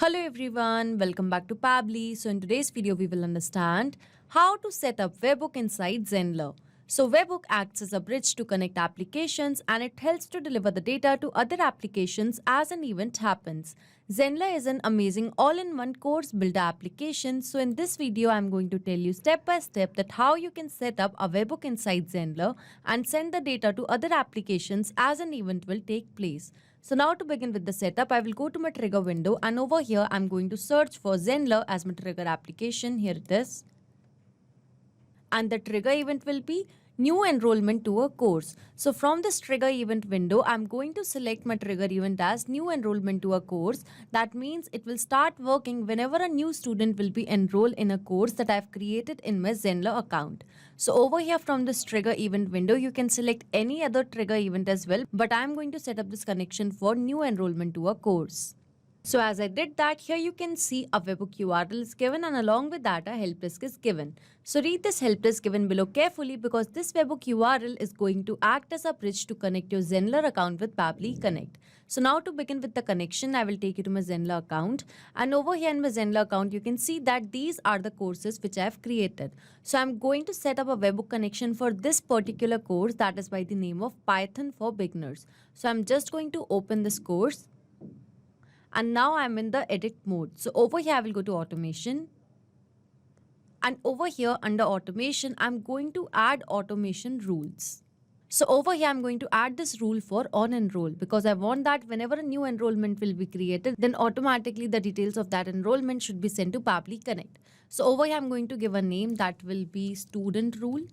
Hello everyone, welcome back to Pabbly. So in today's video, we will understand how to set up Webhook inside Zenler. So Webhook acts as a bridge to connect applications and it helps to deliver the data to other applications as an event happens. Zenler is an amazing all-in-one course builder application. So in this video, I'm going to tell you step by step that how you can set up a Webhook inside Zenler and send the data to other applications as an event will take place. So now to begin with the setup, I will go to my trigger window and over here I'm going to search for Zenler as my trigger application. Here it is. And the trigger event will be new enrollment to a course. So from this trigger event window, I'm going to select my trigger event as new enrollment to a course. That means it will start working whenever a new student will be enrolled in a course that I've created in my Zenler account. So over here from this trigger event window, you can select any other trigger event as well, but I'm going to set up this connection for new enrollment to a course. So as I did that, here you can see a webhook URL is given and along with that a help desk is given. So read this help desk given below carefully because this webhook URL is going to act as a bridge to connect your Zenler account with Pabbly Connect. So now to begin with the connection, I will take you to my Zenler account and over here in my Zenler account, you can see that these are the courses which I have created. So I'm going to set up a webhook connection for this particular course that is by the name of Python for Beginners. So I'm just going to open this course. And now I'm in the edit mode. So over here, I will go to automation. And over here under automation, I'm going to add automation rules. So over here, I'm going to add this rule for on enroll because I want that whenever a new enrollment will be created, then automatically the details of that enrollment should be sent to Pabbly Connect. So over here, I'm going to give a name that will be student rule.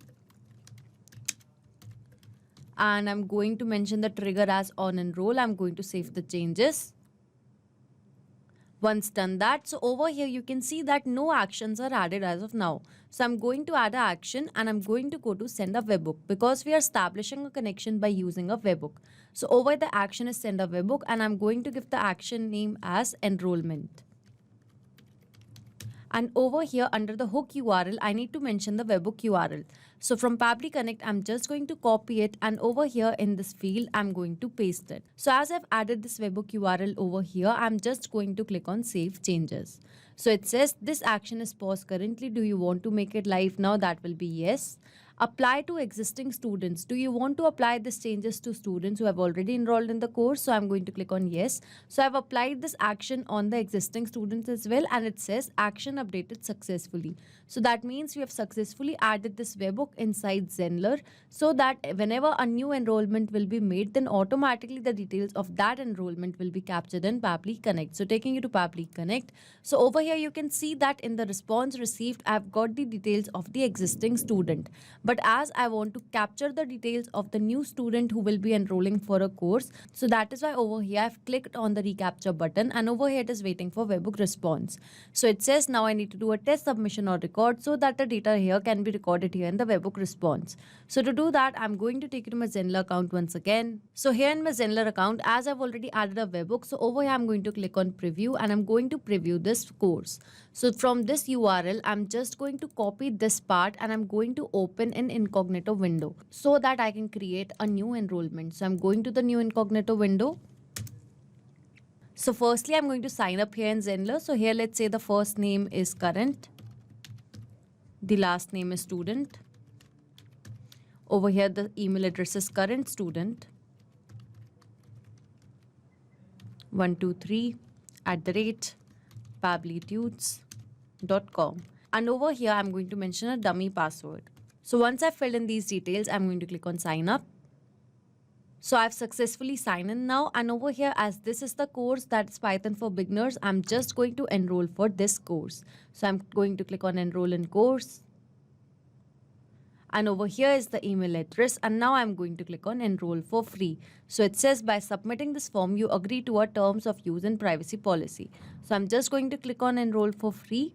And I'm going to mention the trigger as on enroll. I'm going to save the changes. Once done that, so over here you can see that no actions are added as of now. So I'm going to add an action and I'm going to go to send a webhook because we are establishing a connection by using a webhook. So over the action is send a webhook and I'm going to give the action name as enrollment. And over here under the hook URL, I need to mention the webhook URL. So from Pabbly Connect, I'm just going to copy it and over here in this field, I'm going to paste it. So as I've added this webhook URL over here, I'm just going to click on Save Changes. So it says this action is paused currently. Do you want to make it live now? That will be yes. Apply to existing students. Do you want to apply these changes to students who have already enrolled in the course? So I'm going to click on yes. So I've applied this action on the existing students as well and it says action updated successfully. So that means we have successfully added this webhook inside Zenler so that whenever a new enrollment will be made, then automatically the details of that enrollment will be captured in Pabbly Connect. So taking you to Pabbly Connect. So over here you can see that in the response received, I've got the details of the existing student. But as I want to capture the details of the new student who will be enrolling for a course, so that is why over here I've clicked on the recapture button and over here it is waiting for webhook response. So it says now I need to do a test submission or record so that the data here can be recorded here in the webhook response. So to do that, I'm going to take you to my Zenler account once again. So here in my Zenler account, as I've already added a webhook, so over here I'm going to click on preview and I'm going to preview this course. So from this URL, I'm just going to copy this part and I'm going to open an incognito window so that I can create a new enrollment. So I'm going to the new incognito window. So firstly, I'm going to sign up here in Zenler. So here, let's say the first name is current. The last name is student. Over here, the email address is current student 123@pabblytudes.com. And over here, I'm going to mention a dummy password. So once I've filled in these details, I'm going to click on sign up. So I've successfully signed in now and over here as this is the course that is Python for Beginners, I'm just going to enroll for this course. So I'm going to click on enroll in course. And over here is the email address and now I'm going to click on enroll for free. So it says by submitting this form, you agree to our terms of use and privacy policy. So I'm just going to click on enroll for free.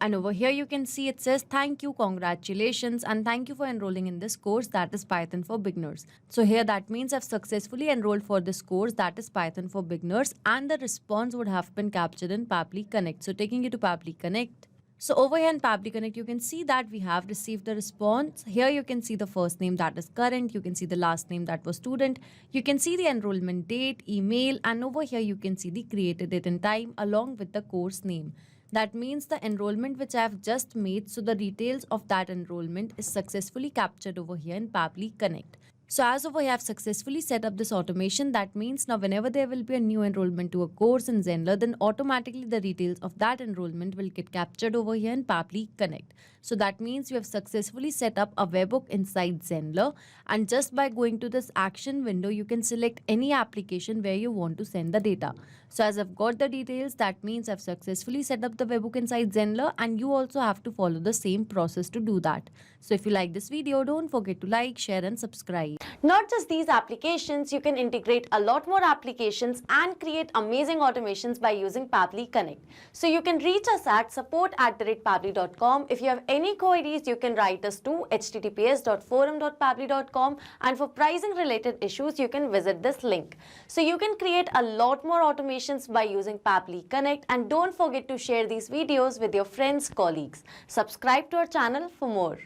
And over here you can see it says thank you, congratulations and thank you for enrolling in this course that is Python for Beginners. So here that means I've successfully enrolled for this course that is Python for Beginners and the response would have been captured in Pabbly Connect. So taking you to Pabbly Connect. So over here in Pabbly Connect, you can see that we have received the response. Here you can see the first name, that is current. You can see the last name, that was student. You can see the enrollment date, email, and over here you can see the created date and time along with the course name. That means the enrollment which I have just made, so the details of that enrollment is successfully captured over here in Pabbly Connect. So as over here, I've successfully set up this automation. That means now whenever there will be a new enrollment to a course in Zenler, then automatically the details of that enrollment will get captured over here in Pabbly Connect. So that means you have successfully set up a webhook inside Zenler, and just by going to this action window, you can select any application where you want to send the data. So as I've got the details, that means I've successfully set up the webhook inside Zenler, and you also have to follow the same process to do that. So if you like this video, don't forget to like, share and subscribe. Not just these applications, you can integrate a lot more applications and create amazing automations by using Pabbly Connect. So you can reach us at support@pabbly.com. If you have any queries, you can write us to https://forum.pabbly.com, and for pricing related issues, you can visit this link. So you can create a lot more automations by using Pabbly Connect, and don't forget to share these videos with your friends, colleagues. Subscribe to our channel for more.